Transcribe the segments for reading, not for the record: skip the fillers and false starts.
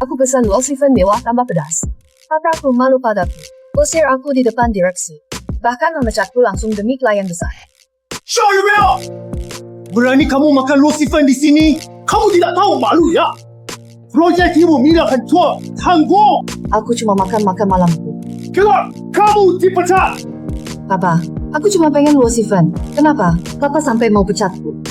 Aku pesan Lucifer mewah tambah pedas. Kataku malu padaku. Usir aku di depan direksi. Bahkan memecatku langsung demi klien besar. Show you will! Berani kamu makan Lucifer di sini? Kamu tidak tahu malu ya? Proyek ibu Mira hancur. Tanggung. Aku cuma makan malamku. Keluar! Kamu dipecat! Papa, aku cuma pengen Lucifer. Kenapa? Papa sampai mau pecatku.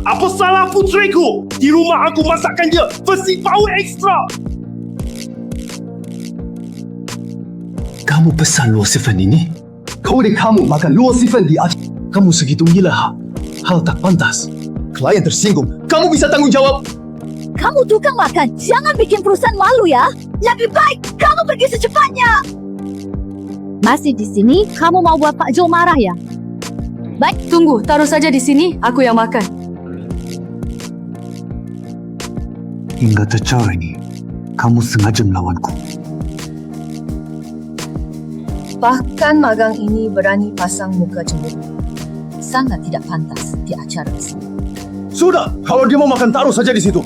Apa salah putriku? Di rumah aku masakkan dia versi power extra. Kamu pesan Lucifer ini? Kau dan kamu makan Lucifer di atas. Kamu segitu gila. Hal tak pantas. Klien tersinggung. Kamu bisa tanggung jawab. Kamu tukang makan. Jangan bikin perusahaan malu ya. Lebih baik kamu pergi secepatnya. Masih di sini, kamu mau buat Pak Jo marah ya? Baik. Tunggu, taruh saja di sini. Aku yang makan. Hingga tercara ini, kamu sengaja melawanku. Bahkan magang ini berani pasang muka cemburu. Sangat tidak pantas di acara ini. Sudah, kalau dia mau makan taruh saja di situ.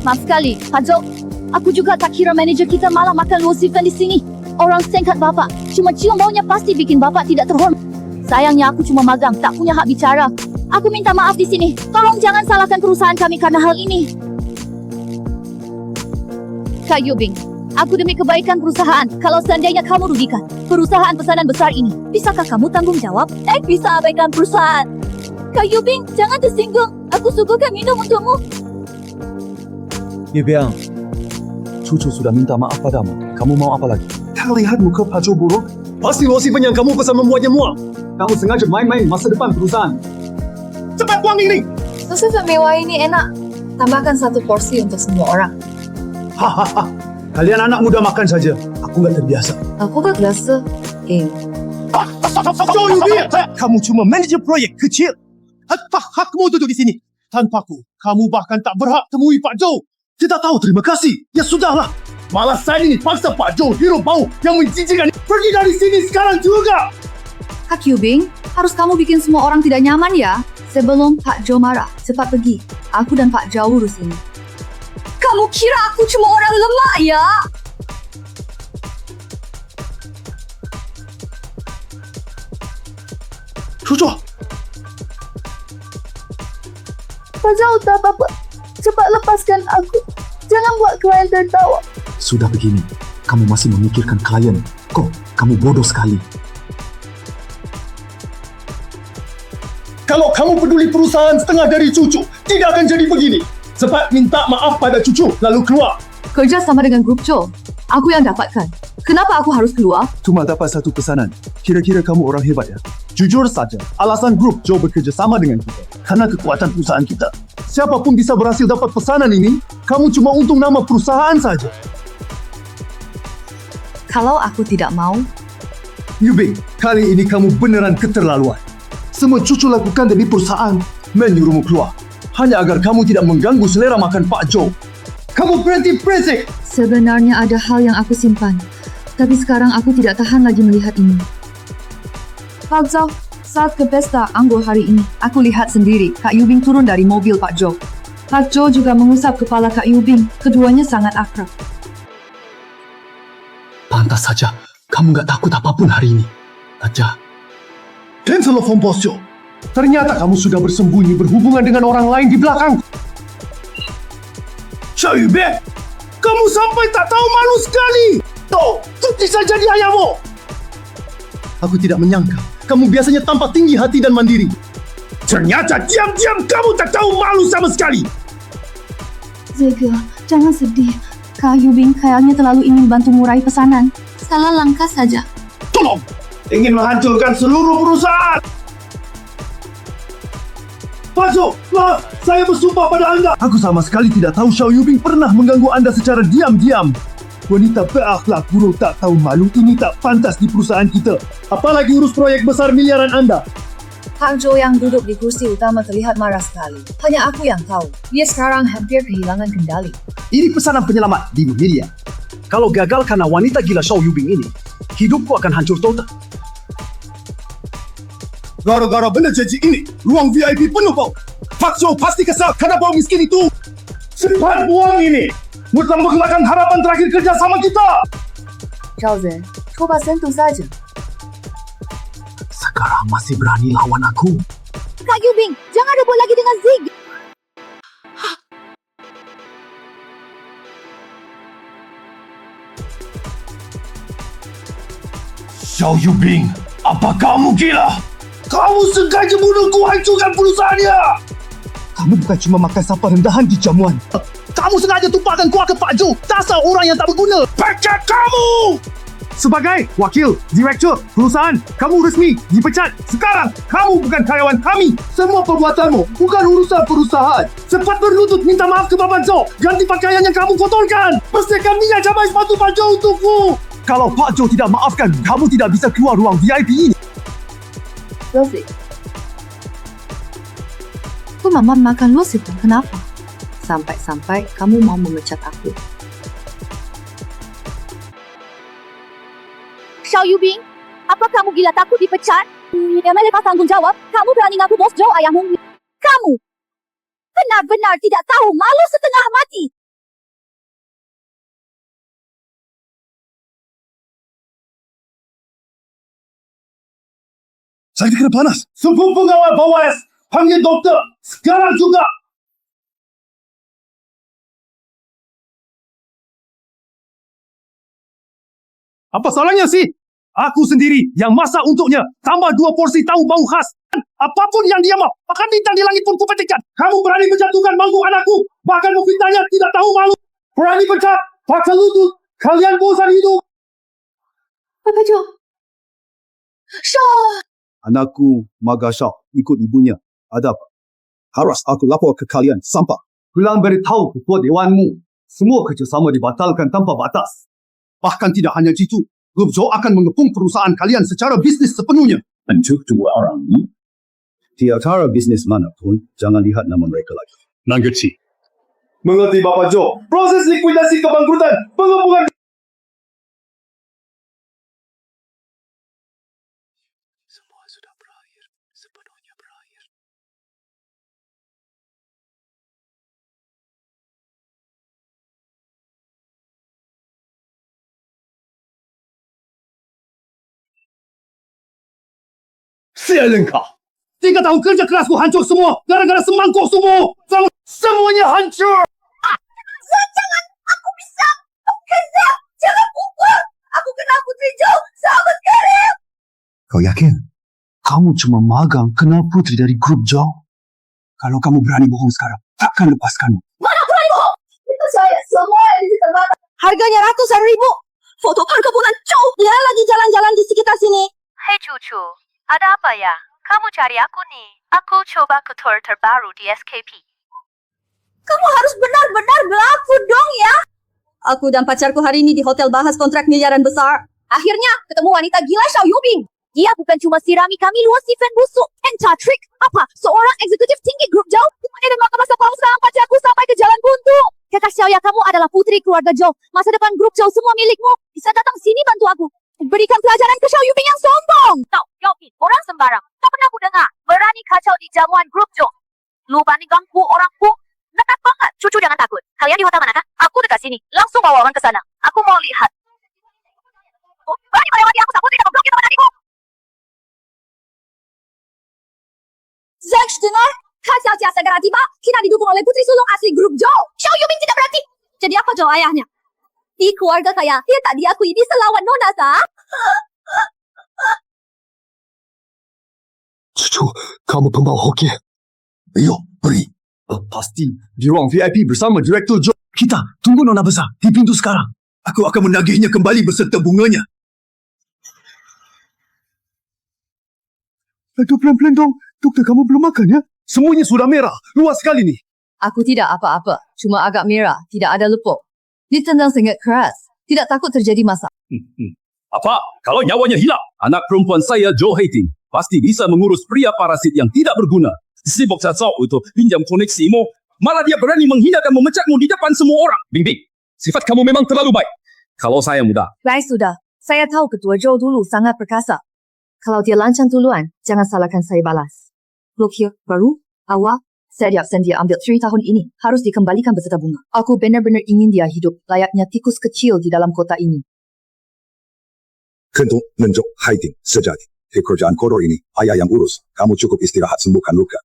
Maaf sekali, Pak Jo. Aku juga tak kira manajer kita malah makan Lucifer di sini. Orang sengkat Bapak, cuma cium baunya pasti bikin Bapak tidak terhormat. Sayangnya aku cuma magang, tak punya hak bicara. Aku minta maaf di sini. Tolong jangan salahkan perusahaan kami karena hal ini. Kak Yubing, aku demi kebaikan perusahaan. Kalau seandainya kamu rugikan perusahaan pesanan besar ini, bisakah kamu tanggung jawab? Bisa abaikan perusahaan. Kak Yubing, jangan tersinggung. Aku suguhkan minum untukmu. Biang, Cucu sudah minta maaf padamu. Kamu mau apa lagi? Tak lihat muka Pak Jo buruk? Pasti Lucifer yang kamu pesan membuatnya muak. Kamu sengaja main-main masa depan perusahaan. Cepat buang ini! Lucifer mewah ini enak. Tambahkan 1 porsi untuk semua orang. Hahaha. Kalian anak muda makan saja. Aku nggak terbiasa. Aku gak biasa. Show you will! Kamu cuma manajer proyek kecil. Hakmu duduk di sini. Tanpaku, kamu bahkan tak berhak temui Pak Jo. Tidak tahu terima kasih. Ya sudahlah. Malah saya ini paksa Pak Jo hero bau yang menjijikkan. Pergi dari sini sekarang juga. Kak Yubing, harus kamu bikin semua orang tidak nyaman ya. Sebelum Pak Jo marah, cepat pergi. Aku dan Pak Jo urus ini. Kamu kira aku cuma orang lemah ya? Cucu, Pak Jo, tak apa-apa. Cepat lepaskan aku. Jangan buat klien tertawa. Sudah begini, kamu masih memikirkan klien. Kok, kamu bodoh sekali. kalau kamu peduli perusahaan setengah dari Cucu, tidak akan jadi begini. Cepat minta maaf pada Cucu, lalu keluar. Kerja sama dengan grup Jo. Aku yang dapatkan. Kenapa aku harus keluar? Cuma dapat 1 pesanan. Kira-kira kamu orang hebat ya? Jujur saja, alasan grup Jo bekerja sama dengan kita karena kekuatan perusahaan kita. Siapapun bisa berhasil dapat pesanan ini, kamu cuma untung nama perusahaan saja. Kalau aku tidak mau, Yubing, kali ini kamu beneran keterlaluan. Semua Cucu lakukan demi perusahaan, menyuruhmu keluar. Hanya agar kamu tidak mengganggu selera makan Pak Jo. Kamu berhenti berisik! sebenarnya ada hal yang aku simpan. Tapi sekarang aku tidak tahan lagi melihat ini. Pak Jo, saat ke pesta anggur hari ini, aku lihat sendiri Kak Yubing turun dari mobil Pak Jo. Pak Jo juga mengusap kepala Kak Yubing. Keduanya sangat akrab. Pantas saja, kamu gak takut apapun hari ini. Saja. Dan telepon bos Jo. Ternyata kamu sudah bersembunyi berhubungan dengan orang lain di belakang. Syaibe, kamu sampai tak tahu malu sekali. Tuh, cuti saja di ayahmu. Aku tidak menyangka kamu biasanya tampak tinggi hati dan mandiri. Ternyata diam-diam kamu tak tahu malu sama sekali. Zega, jangan sedih. Kak Yubing kayaknya terlalu ingin bantu meraih pesanan. Salah langkah saja. Tolong, ingin menghancurkan seluruh perusahaan. Pak Jo, saya bersumpah pada Anda. Aku sama sekali tidak tahu Xiao Yubing pernah mengganggu Anda secara diam-diam. Wanita berakhlak buruk tak tahu malu ini tak pantas di perusahaan kita. Apalagi urus proyek besar miliaran Anda. Pak Jo yang duduk di kursi utama terlihat marah sekali. Hanya aku yang tahu. Dia sekarang hampir kehilangan kendali. Ini pesanan penyelamat di Media. Kalau gagal karena wanita gila Xiao Yubing ini, hidupku akan hancur total. Gara-gara benda janji ini, ruang VIP penuh bau. Pak Zhou pasti kesal kerana bau miskin itu. Cepat buang ini. Mula menghilangkan harapan terakhir kerjasama kita. 赵贼，拖把深度saja. Sekarang masih berani lawan aku? Kak Yubing, jangan rebut lagi dengan Zig. Xiao Yubing, apa kamu gila? Kamu sengaja bunuhku, hancurkan perusahaannya. Kamu bukan cuma makan sampah rendahan di jamuan. Kamu sengaja tumpahkan kuah ke Pak Zhou. Dasar orang yang tak berguna. Pecat kamu! Sebagai wakil direktur perusahaan, kamu resmi dipecat. Sekarang, kamu bukan karyawan kami. Semua perbuatanmu bukan urusan perusahaan. Cepat berlutut minta maaf ke Bapak Zhou. Ganti pakaian yang kamu kotorkan. Bersihkan minyak cabai sepatu Pak Zhou untukku. Kalau Pak Zhou tidak maafkan, kamu tidak bisa keluar ruang VIP ini. Rosie, aku mama makan luasif, kenapa? Sampai-sampai kamu mau memecat aku. Xiao Yubing, apa kamu gila takut dipecat? Yang melepas tanggungjawab, kamu berani ngaku bos Zhou ayahmu. Kamu benar-benar tidak tahu malu setengah mati. Saya kena panas. Semua pengawal Bawas, panggil doktor. Sekarang juga. Apa salahnya sih? Aku sendiri yang masak untuknya. Tambah 2 porsi tahu bau khas. Apapun yang dia mau. Bahkan bintang di langit pun kupetikan. Kamu berani menjatuhkan mangkuk anakku. Bahkan memfitnahnya tidak tahu malu. Berani pecat. Paksa lutut. Kalian bosan hidup. Papa Zhou. Xiao. Anakku Maga Shao ikut ibunya. Ada apa? Harus aku lapor ke kalian sampah. Pulang beritahu ketua dewanmu. Semua kerjasama dibatalkan tanpa batas. Bahkan tidak hanya itu. Grup Zhou akan mengepung perusahaan kalian secara bisnis sepenuhnya. Untuk 2 orang ini, di antara bisnis manapun, jangan lihat nama mereka lagi. Mengerti. Mengerti Bapak Zhou. Proses likuidasi kebangkrutan. Pengepungan. Semua sudah berakhir. Sepenuhnya berakhir. Sialan kau. 3 tahun kerja kerasku hancur semua. Gara-gara semangkuk semua. Semuanya hancur. Jangan, aku bisa. Kenza, jangan pukul. Aku kenal Putri Zhou sama sekali. Kau yakin? Kamu cuma magang kenal putri dari grup Zhou? Kalau kamu berani bohong sekarang, takkan lepaskanmu. Mana berani bohong? Itu saya semua yang di sekitar. Harganya ratusan ribu. Foto perkebunan Zhou. Dia lagi jalan-jalan di sekitar sini. Hei cucu, ada apa ya? Kamu cari aku nih. Aku coba ke tour terbaru di SKP. Kamu harus benar-benar berlaku dong ya. Aku dan pacarku hari ini di hotel bahas kontrak miliaran besar. Akhirnya ketemu wanita gila Xiao Yubing. Dia bukan cuma sirami kami luas event busuk. Entah-trik. Apa? Seorang eksekutif tinggi grup Zhou. Bukannya dan masa pausah pacarku sampai ke jalan buntu. Kakak Xiao ya, kamu adalah putri keluarga Zhou. Masa depan grup Zhou semua milikmu. Bisa datang sini bantu aku. Berikan pelajaran ke Xiao Yubing yang sombong. Tahu, Yopin, orang sembarang. Tak pernah aku dengar. Berani kacau di jamuan grup Zhou. Lu banding ganggu orangku. Nekat banget. Cucu jangan takut. Kalian di hotel manakah? Aku dekat sini. Langsung bawa orang ke sana. Aku mau lihat. Oh, berani melewati aku sang putri dan memblokir teman adikku. Zack dengar? Kan Xiao Jia segera tiba. Kita didukung oleh putri sulung asli grup Zhou. Xiao Yubing tidak berarti. Jadi apa Zhou ayahnya? Di keluarga kaya, dia tak diakui di selawan Nona sah. Cucu, kamu pembawa hoki. Ayo, beri. Pasti di ruang VIP bersama Direktur Zhou. Kita tunggu Nona besar di pintu sekarang. Aku akan menagihnya kembali beserta bunganya. Aduh, pelan-pelan dong. Doktor, kamu belum makan ya? Semuanya sudah merah. Luas sekali ni. Aku tidak apa-apa, cuma agak merah, tidak ada lepuk. Ditendang sangat keras, tidak takut terjadi masalah. Apa? Kalau nyawanya hilang, anak perempuan saya Zhou Heiting pasti bisa mengurus pria parasit yang tidak berguna. Sibuk cacau itu pinjam koneksimu, malah dia berani menghina dan memecatmu di depan semua orang. Bing Bing, sifat kamu memang terlalu baik. Kalau saya muda, Baik sudah, saya tahu ketua Zhou dulu sangat perkasa. Kalau dia lancang duluan, jangan salahkan saya balas. Blokir baru, awal, saya diabsen dia ambil 3 tahun ini. Harus dikembalikan beserta bunga. Aku benar-benar ingin dia hidup layaknya tikus kecil di dalam kota ini. Kentung menjok hiding sejati. Pekerjaan kotor ini, ayah yang urus. Kamu cukup istirahat sembuhkan luka.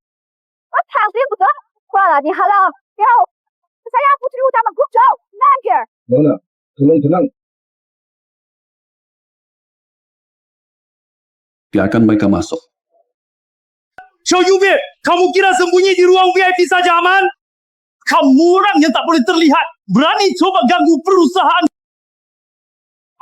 躺对不得，挂了，你好了，要saya putri utama grup Joe, Nanger. Nona, tenang. Biarkan mereka masuk. Xiao Yubin, kamu kira sembunyi di ruang VIP saja aman? Kamu orang yang tak boleh terlihat, berani coba ganggu perusahaan.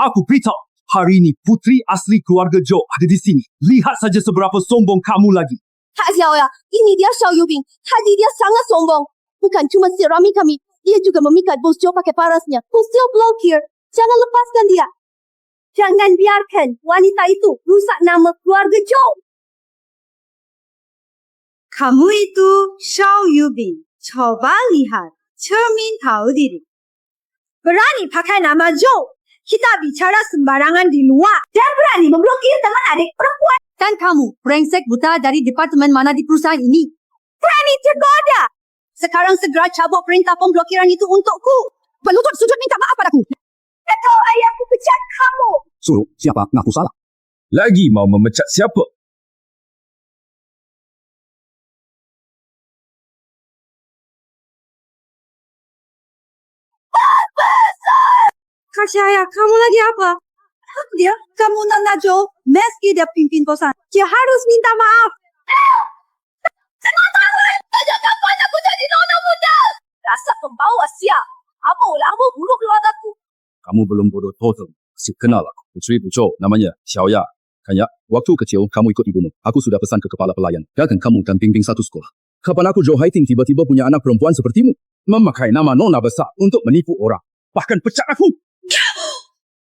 Aku beritahu, hari ini putri asli keluarga Joe ada di sini. Lihat saja seberapa sombong kamu lagi. Tak Xiao ya, ini dia Xiao Yubing. Tadi dia sangat sombong. Bukan cuma sirami kami, dia juga memikat bos Joe pakai parasnya. Fosil blokir, jangan lepaskan dia. Jangan biarkan wanita itu rusak nama keluarga Joe. Kamu itu Xiao Yubing. Coba lihat cermin tahu diri. Berani pakai nama Joe. Kita bicara sembarangan di luar. Dan berani memblokir teman adik perempuan. Dan kamu, brengsek buta dari departemen mana di perusahaan ini? Berani tergoda. Sekarang segera cabut perintah pemblokiran itu untukku. Berlutut sujud minta maaf padaku. Atau ayahku pecat kamu. Suruh siapa ngaku salah. Lagi mau memecat siapa? Percaya, kamu lagi apa? Dia, kamu Nana Joe, meski dia pimpin perusahaan, dia harus minta maaf. Jangan buat aku jadi nona muda. Rasa pembawa siap. Apa ulangmu buruk keluargaku? Kamu belum bodoh total. Masih kenal aku. Putri Joe, namanya Xiao Ya. Kan ya, waktu kecil kamu ikut ibumu. Aku sudah pesan ke kepala pelayan. Biarkan kamu dan bimbing satu sekolah. Kapan aku Joe Haiting tiba-tiba punya anak perempuan sepertimu? Memakai nama nona besar untuk menipu orang. Bahkan pecat aku.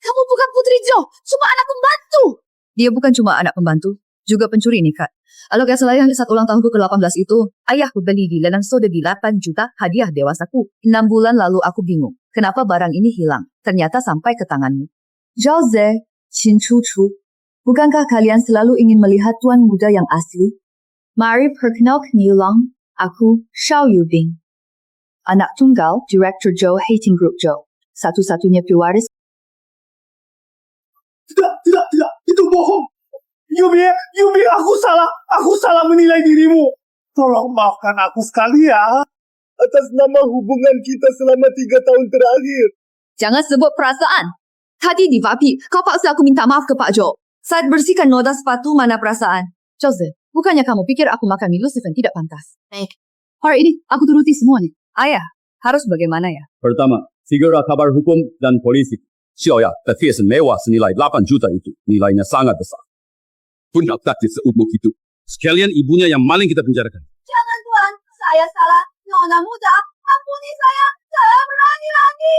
Kamu bukan putri Joe, cuma anak pembantu. Dia bukan cuma anak pembantu, juga pencuri nikat. Kalau gak salah yang saat ulang tahunku ke-18 itu, ayahku beli di Lelang Sotheby's 8 juta hadiah dewasaku. 6 bulan lalu aku bingung, kenapa barang ini hilang. Ternyata sampai ke tanganmu. Jose, Qin Chu, bukankah kalian selalu ingin melihat tuan muda yang asli? Mari perkenalkan ulang, aku Xiao Yubing. Anak tunggal, Direktur Joe Haiting Group Joe. Satu-satunya pewaris. Tidak, itu bohong. Yubin, aku salah menilai dirimu. Tolong maafkan aku sekali ya. Atas nama hubungan kita selama 3 tahun terakhir. Jangan sebut perasaan. Tadi di VIP, kau paksa aku minta maaf ke Pak Joe. Saat bersihkan noda sepatu, mana perasaan? Jose, bukannya kamu pikir aku makan mie Lucifen tidak pantas? Baik. Hari ini, aku turuti semuanya. Ayah, harus bagaimana ya? Pertama, segera kabar hukum dan polisi. Xiao Ya, perhiasan mewah senilai 8 juta itu. Nilainya sangat besar. Punya takdir seumur hidup. Sekalian ibunya yang maling kita penjarakan. Jangan tuan, saya salah. Nona muda, ampuni saya. Saya berani lagi.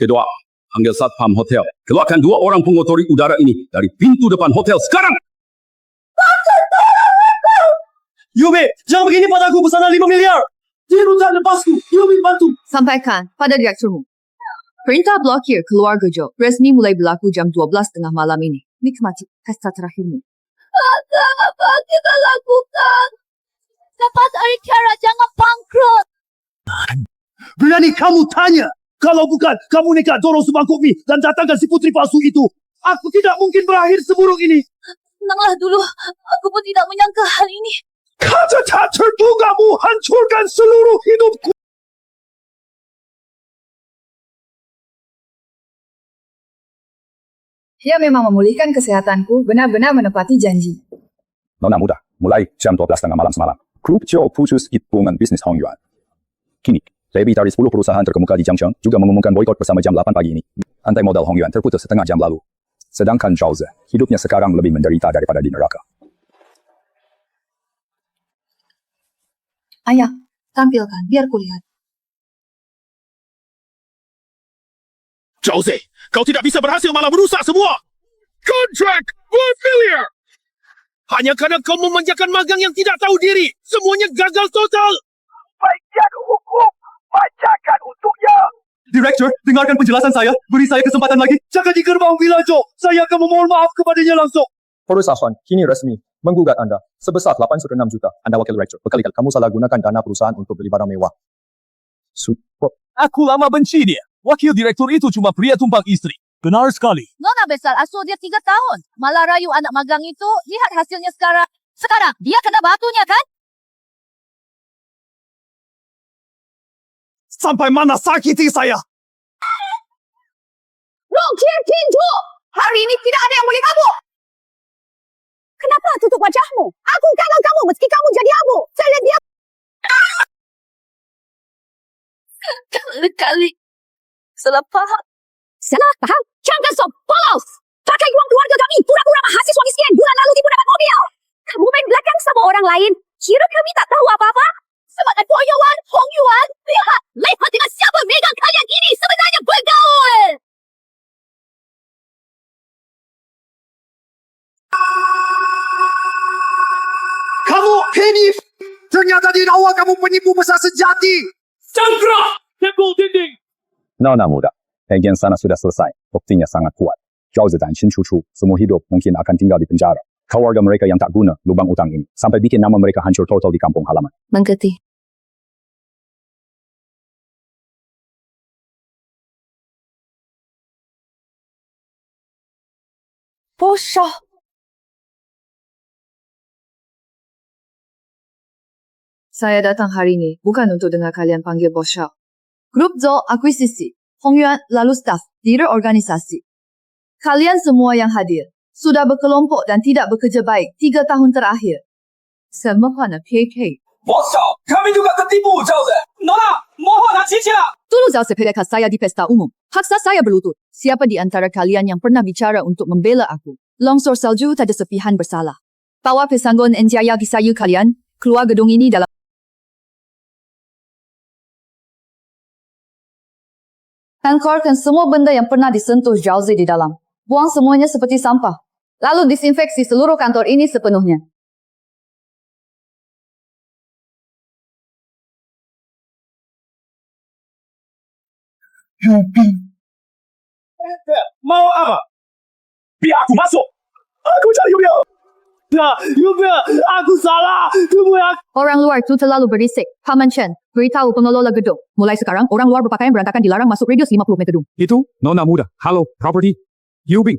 Kedua, panggil Satpam Hotel. Keluarkan 2 orang pengotori udara ini dari pintu depan hotel sekarang. Yubin, jangan begini padaku pesanan 5 miliar. Dia jangan lepasku. Yubin, bantu. Sampaikan pada direkturmu. Perintah blokir keluarga Joe resmi mulai berlaku jam 12:30 malam ini. Nikmati pesta terakhirmu. Apa kita lakukan? Cepat cari cara, jangan bangkrut. Berani kamu tanya. Kalau bukan, kamu nekat dorong semangkuk mie dan datangkan si putri palsu itu. Aku tidak mungkin berakhir seburuk ini. Tenanglah dulu, aku pun tidak menyangka hal ini. Kaca tak terdugamu hancurkan seluruh hidupku. Dia memang memulihkan kesehatanku, benar-benar menepati janji. Nona muda, mulai jam 12:30 malam semalam. Grup Joe putus hubungan bisnis Hong Yuan. Kini, lebih dari 10 perusahaan terkemuka di Jiangcheng juga mengumumkan boikot bersama jam 8 pagi ini. Rantai modal Hong Yuan terputus setengah jam lalu. Sedangkan Zhao hidupnya sekarang lebih menderita daripada di neraka. Ayah, tampilkan, biar kulihat. Jose, kau tidak bisa berhasil malah merusak semua. Kontrak 1 miliar. Hanya karena kau memanjakan magang yang tidak tahu diri. Semuanya gagal total. Bagian hukum, bacakan untuknya. Director, dengarkan penjelasan saya. Beri saya kesempatan lagi. Jangan di gerbang Villa Joe. Saya akan memohon maaf kepadanya langsung. Perusahaan kini resmi menggugat anda sebesar 8,6 juta. Anda wakil direktur. Berkali-kali kamu salah gunakan dana perusahaan untuk beli barang mewah. Aku lama benci dia. Wakil direktur itu cuma pria tumpang istri. Benar sekali. Nona besar asuh dia 3 tahun. Malah rayu anak magang itu. Lihat hasilnya sekarang. Sekarang, dia kena batunya kan? Sampai mana sakiti saya? Rongkir pintu! Hari ini tidak ada yang boleh kabur! Kenapa tutup wajahmu? Aku kawal kamu meski kamu jadi abu. Saya lihat dia. Kali-kali. Salah paham. Salah paham? Jangan sok polos! Pakai uang keluarga kami pura-pura mahasiswa miskin bulan lalu tipu dapat mobil. Kamu main belakang sama orang lain. Kira kami tak tahu apa-apa? Semangat Bo Yuan, Hong Yuan. Lihat, lepas dengan siapa megang kalian ini sebenarnya bergaul. Kamu penipu! Ternyata di awal kamu penipu besar sejati! Cangkrak! Tembul dinding! Nona muda, bagian sana sudah selesai. Buktinya sangat kuat. Zhao Zidan Xin Chuchu, semua hidup mungkin akan tinggal di penjara. Keluarga mereka yang tak guna lubang utang ini. Sampai bikin nama mereka hancur total di kampung halaman. Mengerti. Bosya. Saya datang hari ini bukan untuk dengar kalian panggil Bosya. Grup Zhou akuisisi, Hongyuan lalu staf, leader organisasi. Kalian semua yang hadir sudah berkelompok dan tidak bekerja baik 3 tahun terakhir. Semua nak PK. Bosau, kami juga tertipu, Zhao Zhe. Nona, mohon hati-hatilah. Dulu Zhao sepelekat saya di pesta umum. Paksa saya berlutut. Siapa di antara kalian yang pernah bicara untuk membela aku? Longsor salju tak ada sepihan bersalah. Bawa pesanggon Enjaya di sayu kalian. Keluar gedung ini dalam. Angkorkan semua benda yang pernah disentuh Zhao Zi di dalam. Buang semuanya seperti sampah. Lalu disinfeksi seluruh kantor ini sepenuhnya. Mau apa? Biar aku masuk. Aku cari Yubia! Yubia! Aku salah! Temui aku! Orang luar itu terlalu berisik. Paman Chen, beritahu pengelola gedung. Mulai sekarang, orang luar berpakaian berantakan dilarang masuk radius 50 meter gedung. Itu Nona muda. Halo, property. Yubing.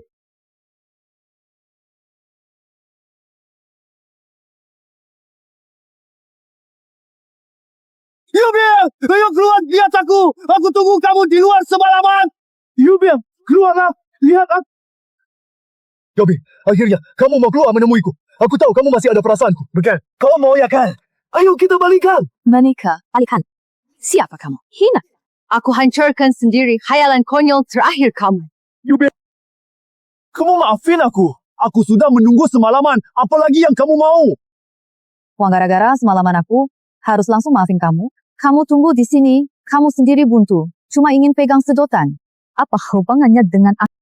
Yubia! Ayo keluar! Lihat aku! Aku tunggu kamu di luar semalaman! Yubia! Keluarlah! Lihat aku! Yobi, akhirnya kamu mau keluar menemuiku. Aku tahu kamu masih ada perasaanku. Bukan? Kau mau ya kan? Ayo kita balikan. Menikah. Alihkan. Siapa kamu? Hina. Aku hancurkan sendiri khayalan konyol terakhir kamu. Yubia! Kamu maafin aku. Aku sudah menunggu semalaman. Apalagi yang kamu mau? Wang gara-gara semalaman aku harus langsung maafin kamu. Kamu tunggu di sini. Kamu sendiri buntu. Cuma ingin pegang sedotan. Apa hubungannya dengan aku?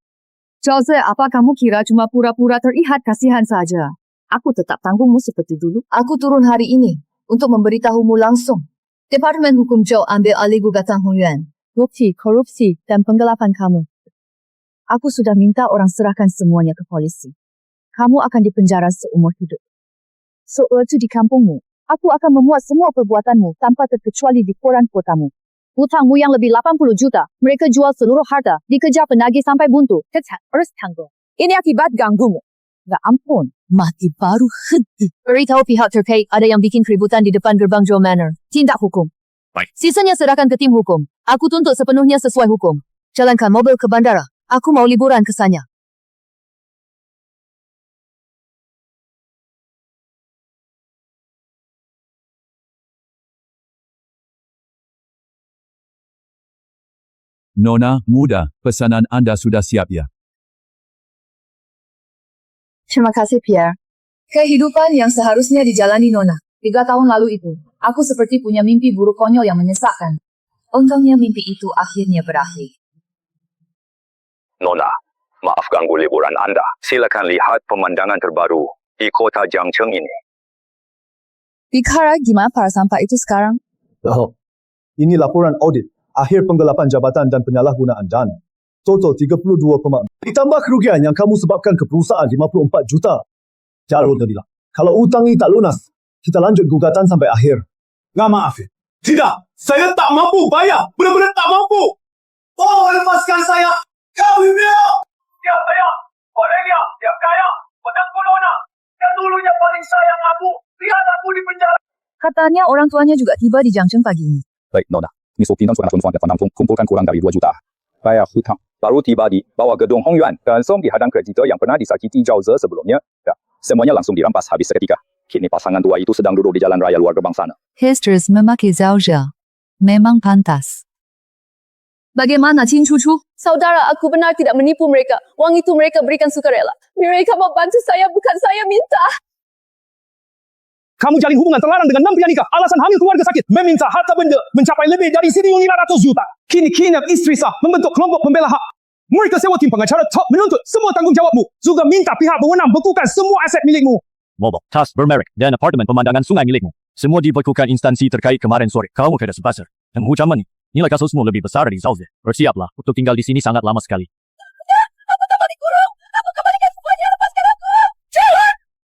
Jose, apa kamu kira cuma pura-pura terlihat kasihan saja? Aku tetap tangguhmu seperti dulu. Aku turun hari ini untuk memberitahumu langsung. Departemen Hukum Zhou ambil alih gugatan Hongyuan. Bukti, korupsi, dan penggelapan kamu. Aku sudah minta orang serahkan semuanya ke polisi. Kamu akan dipenjara seumur hidup. Sewaktu di kampungmu, aku akan memuat semua perbuatanmu tanpa terkecuali di koran kotamu. Hutangmu yang lebih 80 juta, mereka jual seluruh harta, dikejar penagih sampai buntu, harus tanggung. Ini akibat ganggumu. Ya ampun, mati baru henti. Beritahu pihak terkait ada yang bikin keributan di depan gerbang Zhou Manor. Tindak hukum. Baik. Sisanya serahkan ke tim hukum. Aku tuntut sepenuhnya sesuai hukum. Jalankan mobil ke bandara. Aku mau liburan ke sana. Nona muda, pesanan anda sudah siap ya? Terima kasih, Pierre. Kehidupan yang seharusnya dijalani Nona. 3 tahun lalu itu, aku seperti punya mimpi buruk konyol yang menyesakkan. Untungnya mimpi itu akhirnya berakhir. Nona, maaf ganggu liburan anda. Silakan lihat pemandangan terbaru di kota Jiangcheng ini. Bicara gimana para sampah itu sekarang? Oh, ini laporan audit. akhir penggelapan jabatan dan penyalahgunaan dana. Total 32, ditambah kerugian yang kamu sebabkan ke perusahaan 54 juta. Jarul Nabila, kalau hutang ini tak lunas, kita lanjut gugatan sampai akhir. Nggak maaf ya. Tidak, saya tak mampu bayar. Benar-benar tak mampu. Tolong lepaskan saya. Kami dia. Dia saya. Orangnya, dia kaya. Pedang corona. Yang dulunya paling sayang aku. Lihat aku di penjara. Katanya orang tuanya juga tiba di Jiangcheng pagi ini. Baik, Nona. Ni so pinang suara tuan dan Fang kumpulkan kurang dari 2 juta. Bayar hutang. Baru tiba di bawah gedung Hongyuan dan langsung dihadang kreditor yang pernah disakiti Zhao Ze sebelumnya. Ya, semuanya langsung dirampas habis seketika. Kini pasangan tua itu sedang duduk di jalan raya luar gerbang sana. Hasters memakai Zhao Ze. Memang pantas. Bagaimana Qin Chuchu? Saudara, aku benar tidak menipu mereka. Wang itu mereka berikan sukarela. Mereka membantu saya, bukan saya minta. Kamu jalin hubungan terlarang dengan 6 pria nikah. Alasan hamil keluarga sakit. Meminta harta benda mencapai lebih dari 1.500 juta. Kini istri sah membentuk kelompok pembela hak. Mereka sewa tim pengacara top menuntut semua tanggungjawabmu. Juga minta pihak berwenang bekukan semua aset milikmu. Mobil, tas bermerek dan apartemen pemandangan sungai milikmu. Semua dibekukan instansi terkait kemarin sore. Kamu kena sebasar. Dan hucaman ini, nilai kasusmu lebih besar dari Zhao Ze. Bersiaplah untuk tinggal di sini sangat lama sekali. Aku tak balik kurung. Aku kembalikan semuanya, lepaskan aku.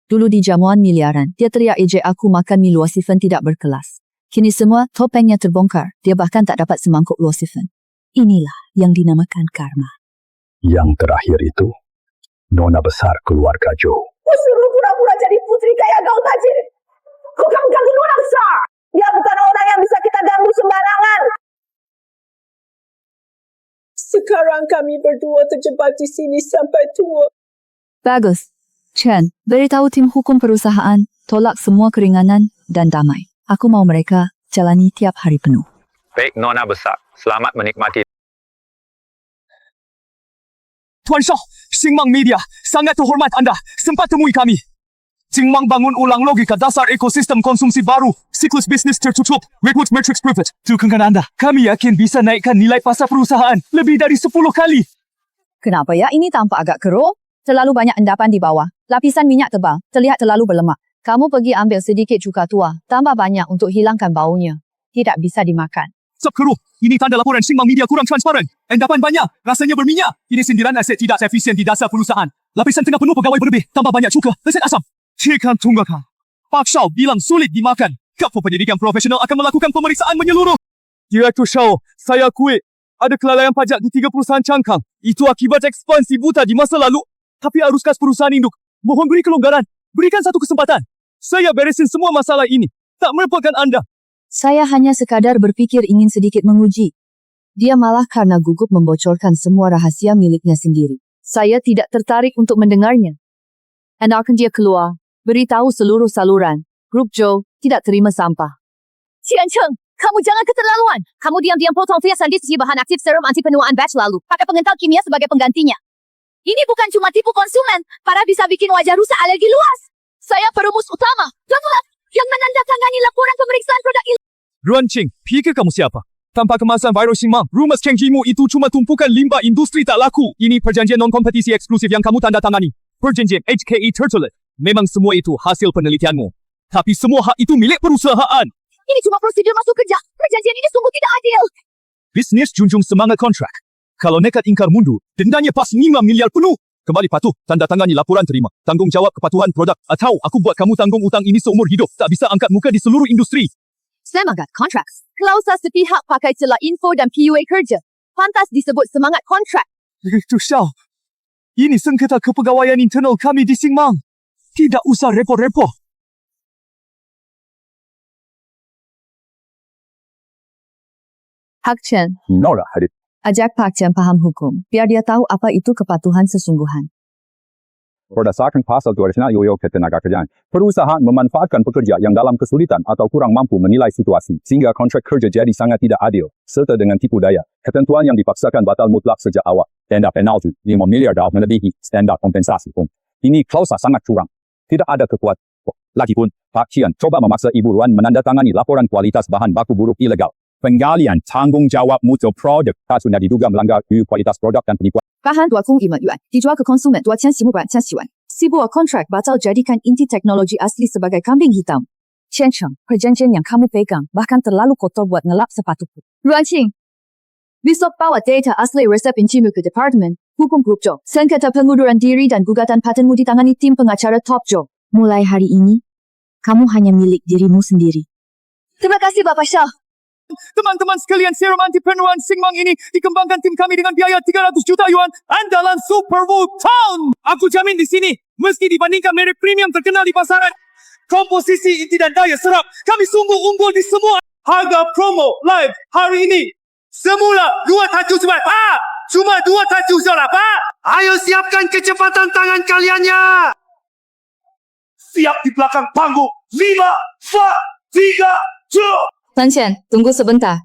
Dulu di jamuan miliaran, dia teriak ejek aku makan mie luosifen tidak berkelas. Kini semua topengnya terbongkar. Dia bahkan tak dapat semangkuk luosifen. Inilah yang dinamakan karma. Yang terakhir itu, Nona besar keluarga Zhou. Kau suruh pura-pura jadi putri kaya kau tajir. Kau kan ganggu orang besar. Dia bukan orang yang bisa kita ganggu sembarangan. Sekarang kami berdua terjebak di sini sampai tua. Bagus. Chen, beritahu tim hukum perusahaan, tolak semua keringanan dan damai. Aku mau mereka jalani tiap hari penuh. Baik, Nona besar. Selamat menikmati. Tuan Shao, Xingmang Media, sangat terhormat anda sempat temui kami. Xingmang bangun ulang logika dasar ekosistem konsumsi baru. Siklus bisnis tertutup. Redwood Matrix Pivot. Dukungan anda. Kami yakin bisa naikkan nilai pasar perusahaan lebih dari 10 kali. Kenapa ya ini tampak agak keruh? Terlalu banyak endapan di bawah. Lapisan minyak tebal. Terlihat terlalu berlemak. Kamu pergi ambil sedikit cuka tua. Tambah banyak untuk hilangkan baunya. Tidak bisa dimakan. Sep keruh. Ini tanda laporan Xingmang Media kurang transparan. Endapan banyak. Rasanya berminyak. Ini sindiran aset tidak efisien di dasar perusahaan. Lapisan tengah penuh pegawai berlebih. Tambah banyak cuka. Aset asam. Cikan tunggakan. Pak Shao bilang sulit dimakan. Kapur pendidikan profesional akan melakukan pemeriksaan menyeluruh. Direktur Shao, saya akui ada kelalaian pajak di 3 perusahaan cangkang. Itu akibat ekspansi buta di masa lalu. Tapi arus kas perusahaan induk. Mohon beri kelonggaran. Berikan satu kesempatan. Saya beresin semua masalah ini. Tak merepotkan anda. Saya hanya sekadar berpikir ingin sedikit menguji. Dia malah karena gugup membocorkan semua rahasia miliknya sendiri. Saya tidak tertarik untuk mendengarnya. Andalkan dia keluar. Beritahu seluruh saluran. Grup Zhou tidak terima sampah. Qiancheng, kamu jangan keterlaluan. Kamu diam-diam potong hiasan di sisi bahan aktif serum anti penuaan batch lalu. Pakai pengental kimia sebagai penggantinya. Ini bukan cuma tipu konsumen. Para bisa bikin wajah rusak alergi luas. Saya perumus utama. Tuan-tuan, yang menandatangani laporan pemeriksaan produk Ruan Qing, pikir kamu siapa? Tanpa kemasan virus Xingmang, rumus Chengjimu itu cuma tumpukan limbah industri tak laku. Ini perjanjian non-kompetisi eksklusif yang kamu tanda tangani. Perjanjian HKE Turtlet. Memang semua itu hasil penelitianmu. Tapi semua hak itu milik perusahaan. Ini cuma prosedur masuk kerja. Perjanjian ini sungguh tidak adil. Bisnis junjung semangat kontrak. Kalau nekat ingkar mundur, dendanya pas 5 miliar penuh. Kembali patuh, tanda tangani laporan terima. Tanggungjawab kepatuhan produk. Atau aku buat kamu tanggung utang ini seumur hidup. Tak bisa angkat muka di seluruh industri. Semangat kontrak. Klausa sepihak pakai celah info dan PUA kerja. Pantas disebut semangat kontrak. Direktur Shao, ini sengketa kepegawaian internal kami di Xingmang. Tidak usah repot-repot. Pak Chen, Nora hadir. ajak Pak Chen paham hukum. Biar dia tahu apa itu kepatuhan sesungguhan. Berdasarkan pasal 206 UU Ketenagakerjaan, perusahaan memanfaatkan pekerja yang dalam kesulitan atau kurang mampu menilai situasi sehingga kontrak kerja jadi sangat tidak adil, serta dengan tipu daya. Ketentuan yang dipaksakan batal mutlak sejak awal. Tanda penalti 5 miliar dah melebihi standar kompensasi pun. Ini klausa sangat curang. Tidak ada kekuatan. Lagipun, Pak Qian coba memaksa Ibu Ruan menandatangani laporan kualitas bahan baku buruk ilegal. Penggalian tanggungjawab mutu produk sudah diduga melanggar kualitas produk dan penipuan. Bahan 25 yuan dijual ke konsumen 2500 yuan. Sebuah kontrak batal jadikan inti teknologi asli sebagai kambing hitam. Chen Cheng, perjanjian yang kamu pegang bahkan terlalu kotor buat ngelap sepatuku. Ruan Qing, Besok bawa data asli resep incimu ke Departemen Hukum Grup Jo. Sengketa pengunduran diri dan gugatan patenmu ditangani tim pengacara Top Jo. Mulai hari ini, kamu hanya milik dirimu sendiri. Terima kasih Bapak Shah. Teman-teman sekalian, serum anti-penuaan Singmang ini dikembangkan tim kami dengan biaya 300 juta yuan andalan Super Bowl Town. Aku jamin di sini, meski dibandingkan merek premium terkenal di pasaran, komposisi inti dan daya serap, kami sungguh unggul di semua. Harga promo live hari ini semula 2 juta, Pak. Cuma 2 juta lah, Pak. Ayo siapkan kecepatan tangan kaliannya. Siap di belakang panggung. 5, 4, 3, 2. Tan Chen, tunggu sebentar.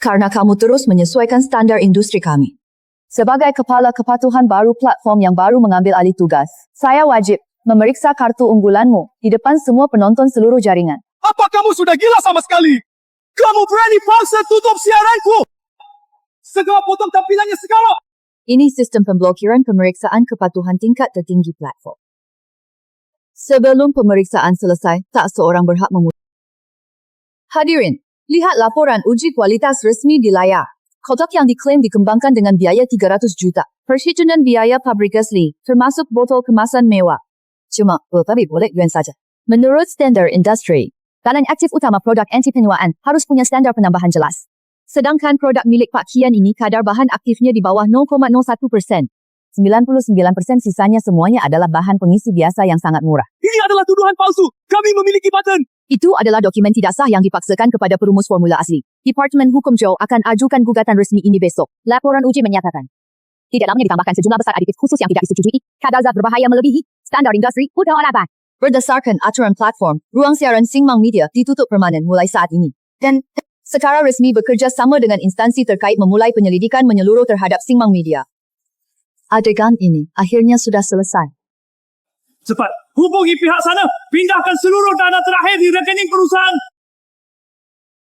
Karena kamu terus menyesuaikan standar industri kami. Sebagai kepala kepatuhan baru platform yang baru mengambil alih tugas, saya wajib memeriksa kartu unggulanmu di depan semua penonton seluruh jaringan. Apa kamu sudah gila sama sekali? Kamu berani paksa tutup siaranku? Segera potong tampilannya sekarang. Ini sistem pemblokiran pemeriksaan kepatuhan tingkat tertinggi platform. Sebelum pemeriksaan selesai, tak seorang berhak memutuskan. Hadirin, lihat laporan uji kualitas resmi di layar. Kotak yang diklaim dikembangkan dengan biaya 300 juta. Perhitungan biaya pabrik asli, termasuk botol kemasan mewah. Cuma, tapi boleh yuan saja. Menurut standar industri, bahan aktif utama produk anti penuaan harus punya standar penambahan jelas. Sedangkan produk milik Pak Kian ini kadar bahan aktifnya di bawah 0,01%. 99% sisanya semuanya adalah bahan pengisi biasa yang sangat murah. Ini adalah tuduhan palsu. Kami memiliki paten. Itu adalah dokumen tidak sah yang dipaksakan kepada perumus formula asli. Departemen Hukum Jo akan ajukan gugatan resmi ini besok. Laporan uji menyatakan tidak namanya ditambahkan sejumlah besar aditif khusus yang tidak disetujui. Kadar zat berbahaya melebihi standar industri udah alaban. Berdasarkan aturan platform, ruang siaran Singmang Media ditutup permanen mulai saat ini. Dan secara resmi bekerja sama dengan instansi terkait memulai penyelidikan menyeluruh terhadap Singmang Media. Adegan ini akhirnya sudah selesai. Cepat, hubungi pihak sana. Pindahkan seluruh dana terakhir di rekening perusahaan.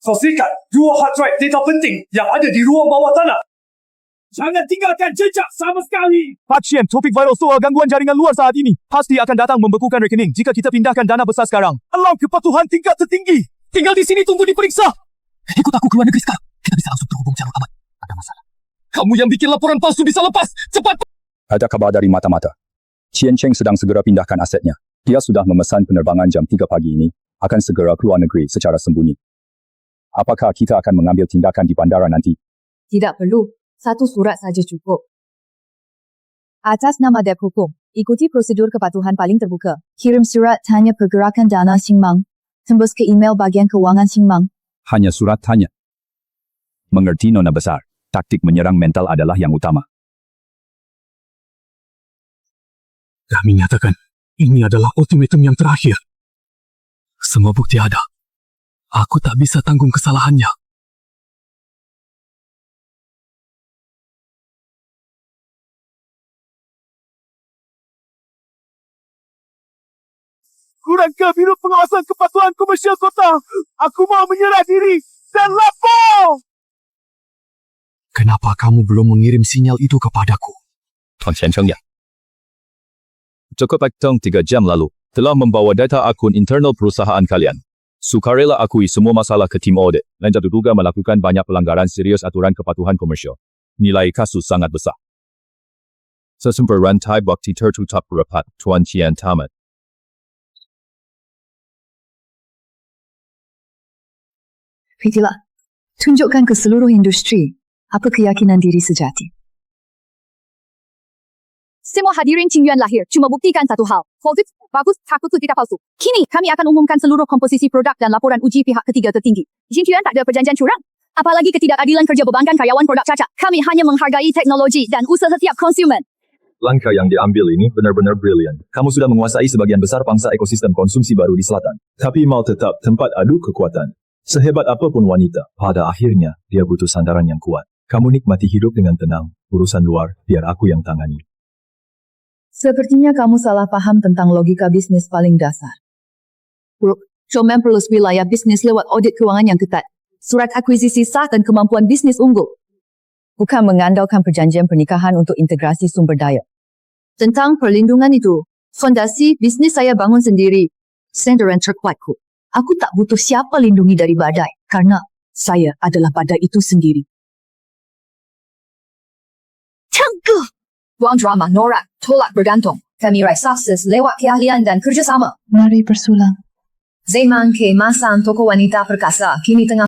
Saksikan 2 hard drive data penting yang ada di ruang bawah tanah. Jangan tinggalkan jejak sama sekali. Pak Chen, topik viral soal gangguan jaringan luar saat ini pasti akan datang membekukan rekening jika kita pindahkan dana besar sekarang. Alam kepatuhan tingkat tertinggi. Tinggal di sini tunggu diperiksa. Ikut aku ke luar negeri sekarang. Kita bisa langsung terhubung jalur aman. Ada masalah. Kamu yang bikin laporan palsu bisa lepas. Cepat. Ada kabar dari mata-mata. Qian Cheng sedang segera pindahkan asetnya. Dia sudah memesan penerbangan jam 3 pagi ini, akan segera keluar negeri secara sembunyi. Apakah kita akan mengambil tindakan di bandara nanti? Tidak perlu. 1 surat saja cukup. Atas nama Dep Hukum, ikuti prosedur kepatuhan paling terbuka. Kirim surat tanya pergerakan dana Singmang. Tembus ke email bagian keuangan Singmang. Hanya surat tanya. Mengerti nona besar, taktik menyerang mental adalah yang utama. Kami nyatakan, ini adalah ultimatum yang terakhir. Semua bukti ada. Aku tak bisa tanggung kesalahannya. Kurangkah Biro Pengawasan Kepatuhan Komersial Kota. Aku mau menyerah diri dan lapor. Kenapa kamu belum mengirim sinyal itu kepadaku? Tuan Chen Cheng ya. Cukup Actong 3 jam lalu telah membawa data akun internal perusahaan kalian. Sukarela akui semua masalah ke tim audit dan diduga melakukan banyak pelanggaran serius aturan kepatuhan komersial. Nilai kasus sangat besar. Sesumber rantai bukti tertutup rapat Tuan Qian tamat. Pitila, tunjukkan ke seluruh industri apa keyakinan diri sejati. Semua hadirin Qingyuan lahir cuma buktikan satu hal. Positif, bagus, takut itu tidak palsu. Kini kami akan umumkan seluruh komposisi produk dan laporan uji pihak ketiga tertinggi. Qingyuan tak ada perjanjian curang. Apalagi ketidakadilan kerja bebankan karyawan produk cacat. Kami hanya menghargai teknologi dan usaha setiap konsumen. Langkah yang diambil ini benar-benar brilian. Kamu sudah menguasai sebagian besar pangsa ekosistem konsumsi baru di selatan. Tapi mau tetap tempat adu kekuatan. Sehebat apapun wanita, pada akhirnya dia butuh sandaran yang kuat. Kamu nikmati hidup dengan tenang. Urusan luar, biar aku yang tangani. Sepertinya kamu salah paham tentang logika bisnis paling dasar. Cuma perlu wilayah bisnis lewat audit keuangan yang ketat. Surat akuisisi sah dan kemampuan bisnis unggul. Bukan mengandalkan perjanjian pernikahan untuk integrasi sumber daya. Tentang perlindungan itu, fondasi bisnis saya bangun sendiri. Sandaran terkuatku. Aku tak butuh siapa lindungi dari badai, karena saya adalah badai itu sendiri. Buang drama, norak, tolak bergantung. Kami raih sukses lewat keahlian dan kerjasama. Mari bersulang. Zaman keemasan toko wanita perkasa kini tengah